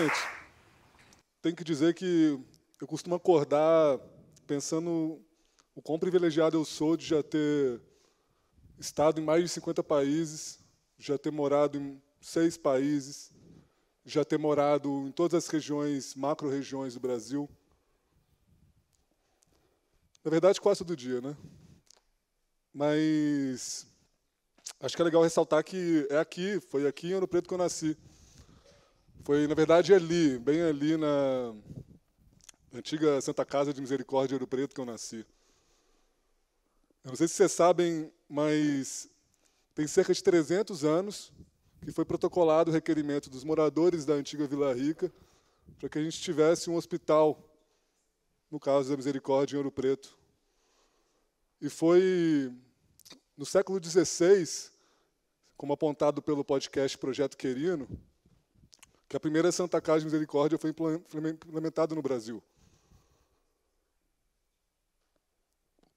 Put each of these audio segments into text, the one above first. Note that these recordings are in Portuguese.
Gente, tenho que dizer que eu costumo acordar pensando o quão privilegiado eu sou de já ter estado em mais de 50 países, já ter morado em 6 países, já ter morado em todas as regiões, macro-regiões do Brasil. Na verdade, quase todo dia, né? Mas acho que é legal ressaltar que foi aqui em Ouro Preto que eu nasci. Foi, na verdade, ali, bem ali na antiga Santa Casa de Misericórdia de Ouro Preto que eu nasci. Eu não sei se vocês sabem, mas tem cerca de 300 anos que foi protocolado o requerimento dos moradores da antiga Vila Rica para que a gente tivesse um hospital, no caso da Misericórdia, em Ouro Preto. E foi no século XVI, como apontado pelo podcast Projeto Querino, que a primeira Santa Casa de Misericórdia foi implementada no Brasil.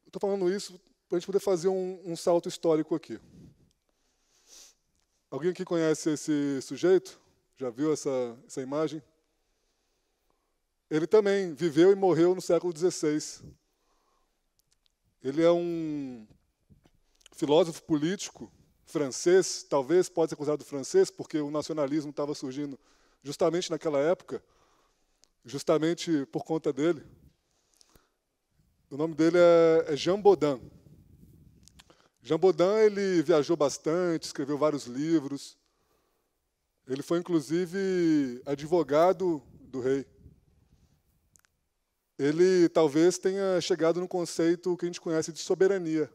Estou falando isso para a gente poder fazer um salto histórico aqui. Alguém aqui conhece esse sujeito? Já viu essa imagem? Ele também viveu e morreu no século XVI. Ele é um filósofo político francês, talvez pode ser considerado francês, porque o nacionalismo estava surgindo justamente naquela época, justamente por conta dele. O nome dele é Jean Bodin. Jean Bodin, ele viajou bastante, escreveu vários livros. Ele foi, inclusive, advogado do rei. Ele talvez tenha chegado no conceito que a gente conhece de soberania.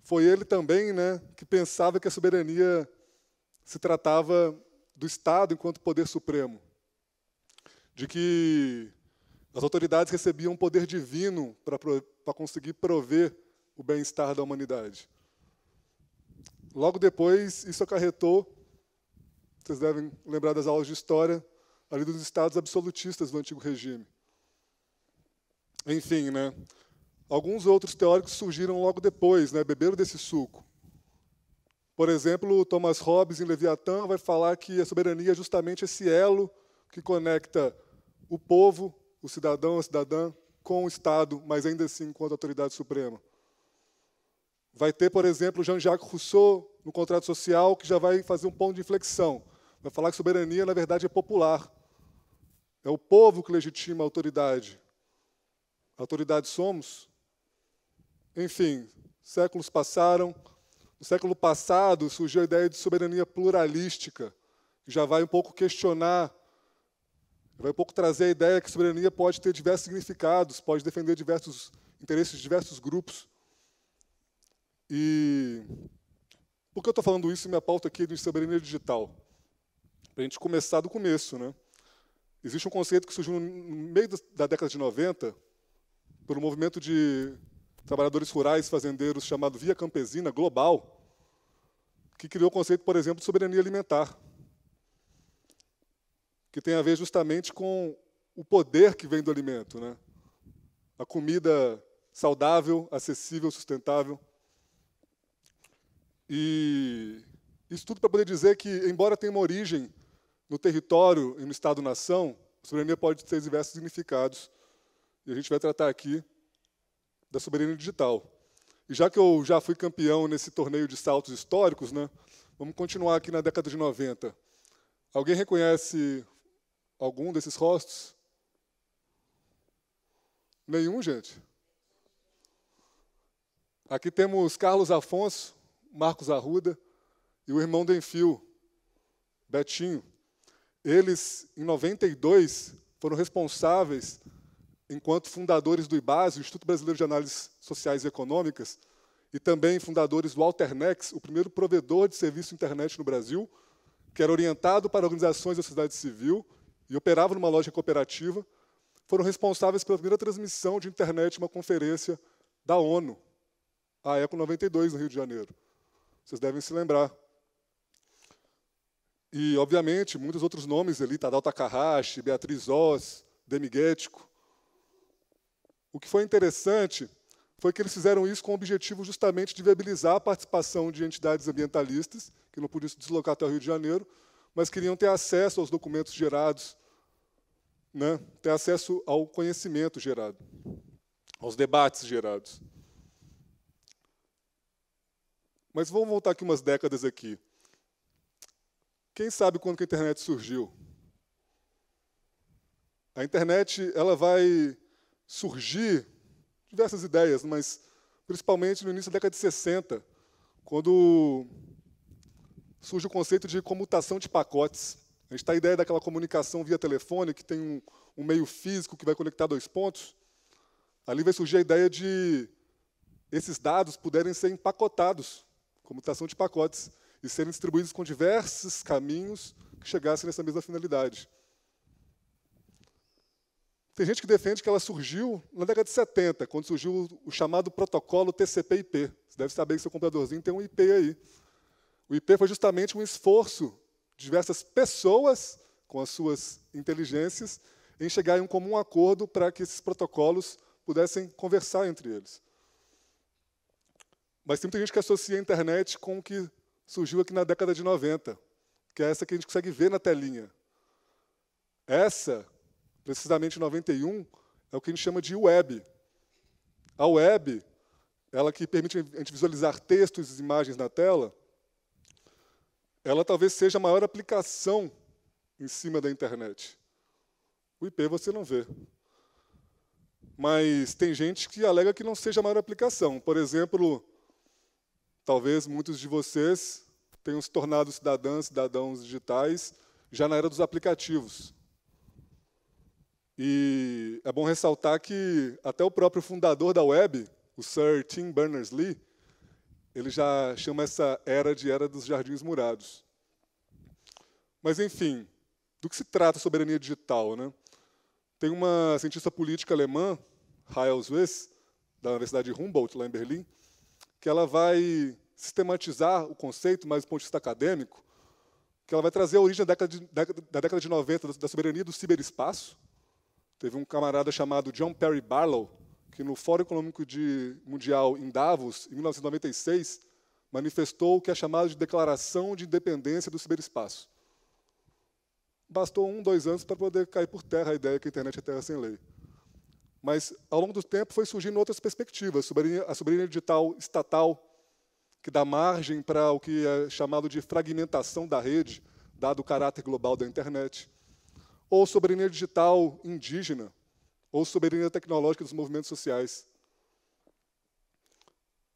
Foi ele também, né, que pensava que a soberania se tratava do Estado enquanto poder supremo, de que as autoridades recebiam um poder divino para conseguir prover o bem-estar da humanidade. Logo depois, isso acarretou, vocês devem lembrar das aulas de história, ali dos estados absolutistas do antigo regime. Enfim, né, alguns outros teóricos surgiram logo depois, né, beberam desse suco. Por exemplo, Thomas Hobbes, em Leviatã, vai falar que a soberania é justamente esse elo que conecta o povo, o cidadão, a cidadã, com o Estado, mas ainda assim com a autoridade suprema. Vai ter, por exemplo, Jean-Jacques Rousseau, no Contrato Social, que já vai fazer um ponto de inflexão. Vai falar que soberania, na verdade, é popular. É o povo que legitima a autoridade. A autoridade somos. Enfim, séculos passaram. No século passado, surgiu a ideia de soberania pluralística, que já vai um pouco questionar, vai um pouco trazer a ideia que a soberania pode ter diversos significados, pode defender diversos interesses de diversos grupos. E por que eu estou falando isso? Minha pauta aqui é de soberania digital. Para a gente começar do começo, né? Existe um conceito que surgiu no meio da década de 90, pelo movimento de trabalhadores rurais fazendeiros chamado Via Campesina Global, que criou o conceito, por exemplo, de soberania alimentar, que tem a ver justamente com o poder que vem do alimento, né? A comida saudável, acessível, sustentável. E isso tudo para poder dizer que, embora tenha uma origem no território e no Estado-nação, a soberania pode ter diversos significados. E a gente vai tratar aqui da soberania digital. E já que eu já fui campeão nesse torneio de saltos históricos, né, vamos continuar aqui na década de 90. Alguém reconhece algum desses rostos? Nenhum, gente? Aqui temos Carlos Afonso, Marcos Arruda e o irmão Denfil, Betinho. Eles, em 92, foram responsáveis, enquanto fundadores do IBASE, o Instituto Brasileiro de Análises Sociais e Econômicas, e também fundadores do Alternex, o primeiro provedor de serviço de internet no Brasil, que era orientado para organizações da sociedade civil e operava numa loja cooperativa, foram responsáveis pela primeira transmissão de internet em uma conferência da ONU, a ECO 92, no Rio de Janeiro. Vocês devem se lembrar. E, obviamente, muitos outros nomes ali, Tadao Takahashi, Beatriz Oz, Demi Guético. O que foi interessante foi que eles fizeram isso com o objetivo justamente de viabilizar a participação de entidades ambientalistas, que não podiam se deslocar até o Rio de Janeiro, mas queriam ter acesso aos documentos gerados, né? Ter acesso ao conhecimento gerado, aos debates gerados. Mas vamos voltar aqui umas décadas aqui. Quem sabe quando que a internet surgiu? A internet ela vai surgir, diversas ideias, mas principalmente no início da década de 60, quando surge o conceito de comutação de pacotes. A gente tem a ideia daquela comunicação via telefone, que tem um meio físico que vai conectar dois pontos. Ali vai surgir a ideia de esses dados puderem ser empacotados, comutação de pacotes, e serem distribuídos com diversos caminhos que chegassem nessa mesma finalidade. Tem gente que defende que ela surgiu na década de 70, quando surgiu o chamado protocolo TCP/IP. Você deve saber que seu computadorzinho tem um IP aí. O IP foi justamente um esforço de diversas pessoas, com as suas inteligências, em chegar em um comum acordo para que esses protocolos pudessem conversar entre eles. Mas tem muita gente que associa a internet com o que surgiu aqui na década de 90, que é essa que a gente consegue ver na telinha. Essa, precisamente em 91, é o que a gente chama de web. A web, ela que permite a gente visualizar textos e imagens na tela, ela talvez seja a maior aplicação em cima da internet. O IP você não vê. Mas tem gente que alega que não seja a maior aplicação. Por exemplo, talvez muitos de vocês tenham se tornado cidadãos digitais já na era dos aplicativos. E é bom ressaltar que até o próprio fundador da web, o Sir Tim Berners-Lee, ele já chama essa era de Era dos Jardins Murados. Mas, enfim, do que se trata a soberania digital, né? Tem uma cientista política alemã, Hayes Weiss, da Universidade Humboldt, lá em Berlim, que ela vai sistematizar o conceito, mais do ponto de vista acadêmico, que ela vai trazer a origem da década de 90 da soberania do ciberespaço. Teve um camarada chamado John Perry Barlow, que no Fórum Econômico Mundial em Davos, em 1996, manifestou o que é chamado de Declaração de Independência do Ciberespaço. Bastou 1, 2 anos para poder cair por terra a ideia que a internet é terra sem lei. Mas, ao longo do tempo, foi surgindo outras perspectivas. A soberania digital estatal, que dá margem para o que é chamado de fragmentação da rede, dado o caráter global da internet. Ou soberania digital indígena, ou soberania tecnológica dos movimentos sociais.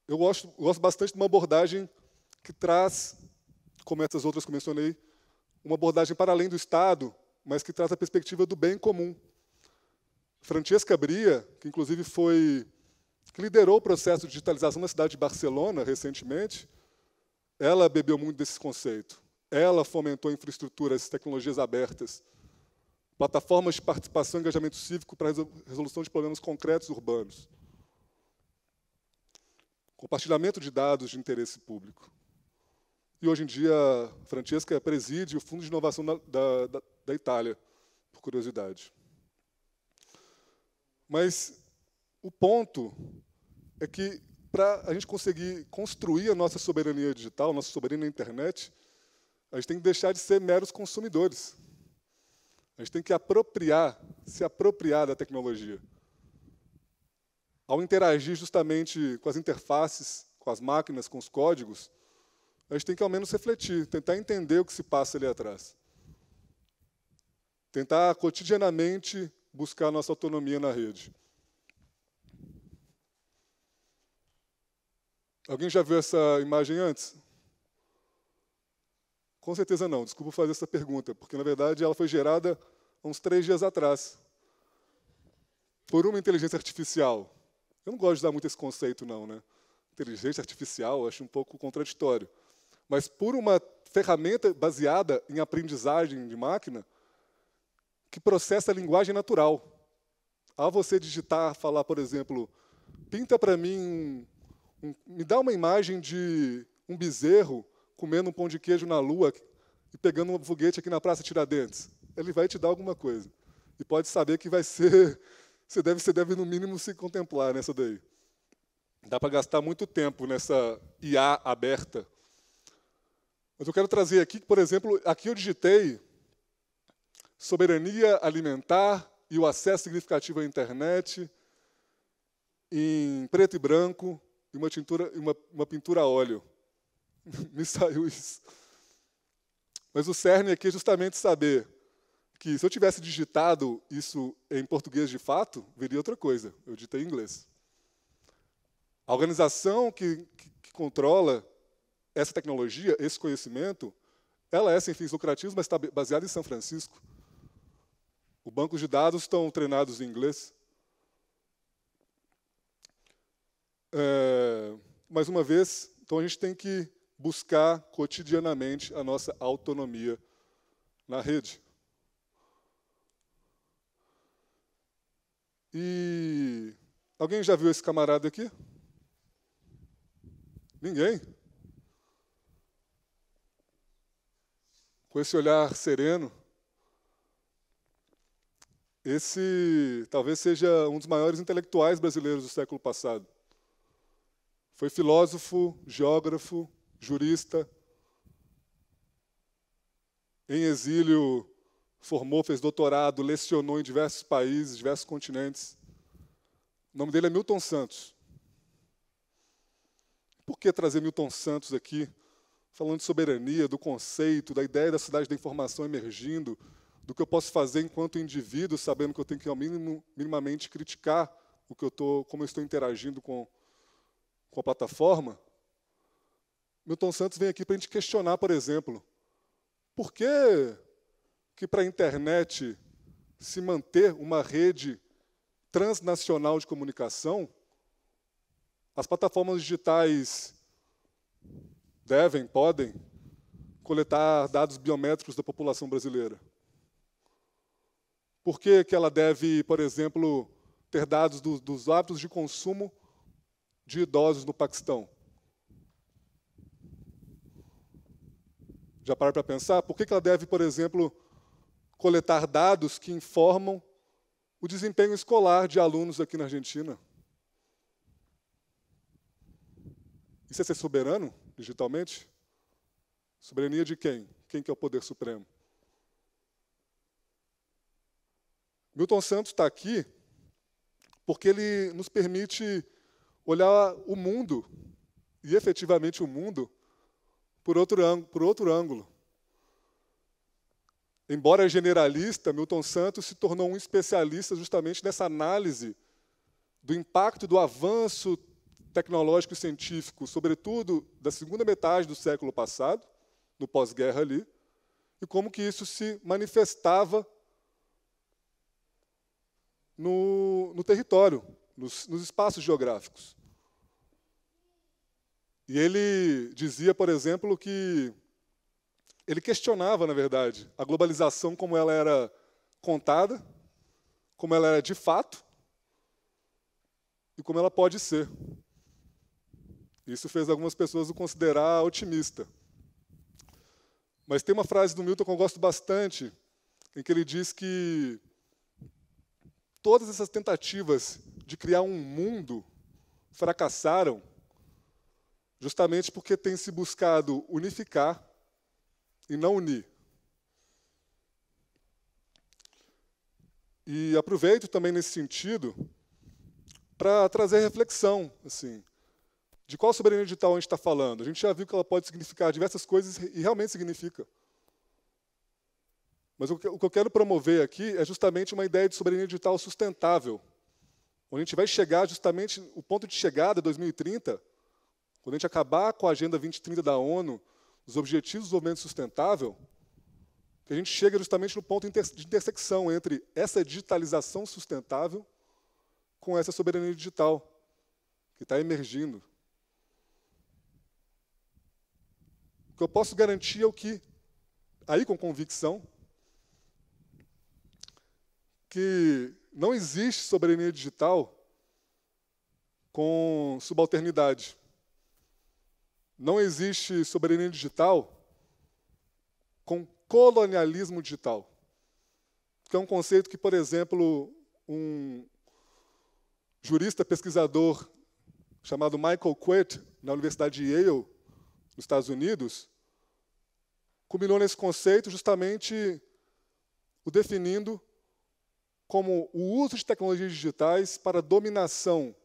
Eu gosto bastante de uma abordagem que traz, como essas outras que mencionei, uma abordagem para além do Estado, mas que traz a perspectiva do bem comum. Francesca Bria, que inclusive que liderou o processo de digitalização na cidade de Barcelona recentemente, ela bebeu muito desse conceito. Ela fomentou infraestruturas, tecnologias abertas, plataformas de participação e engajamento cívico para a resolução de problemas concretos urbanos. Compartilhamento de dados de interesse público. E, hoje em dia, Francesca preside o Fundo de Inovação da Itália, por curiosidade. Mas o ponto é que, para a gente conseguir construir a nossa soberania digital, nossa soberania na internet, a gente tem que deixar de ser meros consumidores. A gente tem que se apropriar da tecnologia. Ao interagir justamente com as interfaces, com as máquinas, com os códigos, a gente tem que, ao menos, refletir, tentar entender o que se passa ali atrás. Tentar, cotidianamente, buscar a nossa autonomia na rede. Alguém já viu essa imagem antes? Com certeza não. Desculpa fazer essa pergunta, porque, na verdade, ela foi gerada há uns 3 dias atrás, por uma inteligência artificial. Eu não gosto de usar muito esse conceito, não, né? Inteligência artificial, eu acho um pouco contraditório. Mas por uma ferramenta baseada em aprendizagem de máquina que processa a linguagem natural. Ao você digitar, falar, por exemplo, pinta para mim, me dá uma imagem de um bezerro comendo um pão de queijo na lua e pegando um foguete aqui na Praça Tiradentes. Ele vai te dar alguma coisa. E pode saber que vai ser... Você deve, no mínimo, se contemplar nessa daí. Dá para gastar muito tempo nessa IA aberta. Mas eu quero trazer aqui, por exemplo, aqui eu digitei soberania alimentar e o acesso significativo à internet em preto e branco e uma pintura a óleo. Me saiu isso. Mas o cerne aqui é justamente saber que se eu tivesse digitado isso em português de fato, viria outra coisa. Eu digitei em inglês. A organização que controla essa tecnologia, esse conhecimento, ela é sem fins lucrativos, mas está baseada em São Francisco. Os bancos de dados estão treinados em inglês. Mais uma vez, então a gente tem que buscar cotidianamente a nossa autonomia na rede. E alguém já viu esse camarada aqui? Ninguém? Com esse olhar sereno. Esse talvez seja um dos maiores intelectuais brasileiros do século passado. Foi filósofo, geógrafo, jurista. Em exílio, formou, fez doutorado, lecionou em diversos países, diversos continentes. O nome dele é Milton Santos. Por que trazer Milton Santos aqui, falando de soberania, do conceito, da ideia da cidade da informação emergindo, do que eu posso fazer enquanto indivíduo, sabendo que eu tenho que, ao mínimo, minimamente, criticar como eu estou interagindo com a plataforma? Milton Santos vem aqui para a gente questionar, por exemplo, por que para a internet se manter uma rede transnacional de comunicação, as plataformas digitais podem coletar dados biométricos da população brasileira? Por que ela deve, por exemplo, ter dados dos hábitos de consumo de idosos no Paquistão? Já pararam para pensar? Por que ela deve, por exemplo, coletar dados que informam o desempenho escolar de alunos aqui na Argentina? Isso é ser soberano, digitalmente? Soberania de quem? Quem que é o poder supremo? Milton Santos está aqui porque ele nos permite olhar o mundo, e efetivamente o mundo, por outro ângulo. Embora generalista, Milton Santos se tornou um especialista justamente nessa análise do impacto do avanço tecnológico e científico, sobretudo da segunda metade do século passado, no pós-guerra ali, e como que isso se manifestava no território, nos espaços geográficos. E ele dizia, por exemplo, que ele questionava, na verdade, a globalização como ela era contada, como ela era de fato e como ela pode ser. Isso fez algumas pessoas o considerar otimista. Mas tem uma frase do Milton que eu gosto bastante, em que ele diz que todas essas tentativas de criar um mundo fracassaram justamente porque tem se buscado unificar e não unir. E aproveito também nesse sentido para trazer reflexão, assim, de qual soberania digital a gente está falando. A gente já viu que ela pode significar diversas coisas e realmente significa. Mas o que eu quero promover aqui é justamente uma ideia de soberania digital sustentável, onde a gente vai chegar justamente, o ponto de chegada, 2030, quando a gente acabar com a Agenda 2030 da ONU, os Objetivos de Desenvolvimento Sustentável, que a gente chega justamente no ponto de intersecção entre essa digitalização sustentável com essa soberania digital, que está emergindo. O que eu posso garantir é o que, aí com convicção, que não existe soberania digital com subalternidade. Não existe soberania digital com colonialismo digital, que é um conceito que, por exemplo, um jurista pesquisador chamado Michael Kwet, na Universidade de Yale, nos Estados Unidos, culminou nesse conceito justamente o definindo como o uso de tecnologias digitais para dominação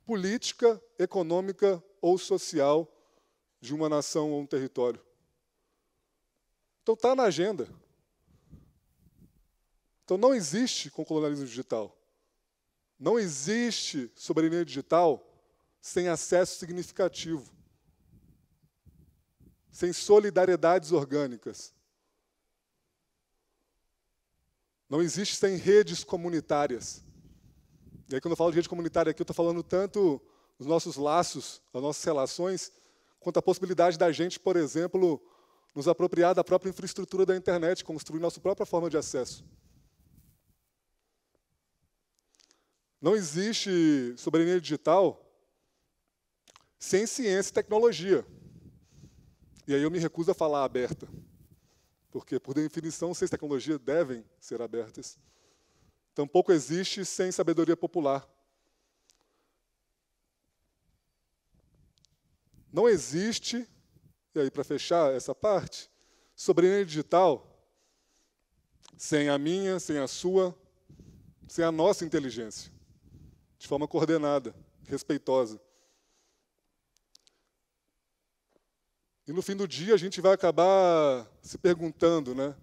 política, econômica ou social de uma nação ou um território. Então está na agenda. Então não existe com colonialismo digital. Não existe soberania digital sem acesso significativo, sem solidariedades orgânicas. Não existe sem redes comunitárias. E aí, quando eu falo de rede comunitária aqui, eu estou falando tanto dos nossos laços, das nossas relações, quanto a possibilidade da gente, por exemplo, nos apropriar da própria infraestrutura da internet, construir nossa própria forma de acesso. Não existe soberania digital sem ciência e tecnologia. E aí eu me recuso a falar aberta, porque, por definição, ciência e tecnologia devem ser abertas. Tampouco existe sem sabedoria popular. Não existe, e aí para fechar essa parte, soberania digital sem a minha, sem a sua, sem a nossa inteligência, de forma coordenada, respeitosa. E no fim do dia a gente vai acabar se perguntando, né?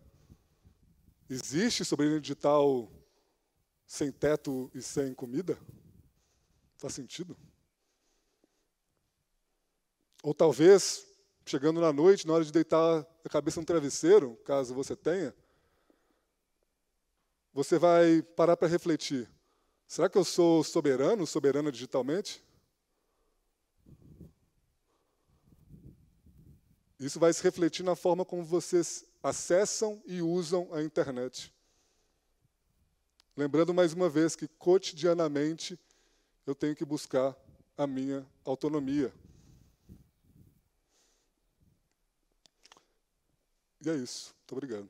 Existe soberania digital sem teto e sem comida? Faz sentido? Ou talvez, chegando na noite, na hora de deitar a cabeça no travesseiro, caso você tenha, você vai parar para refletir. Será que eu sou soberano, soberana digitalmente? Isso vai se refletir na forma como vocês acessam e usam a internet. Lembrando mais uma vez que, cotidianamente, eu tenho que buscar a minha autonomia. E é isso. Muito obrigado.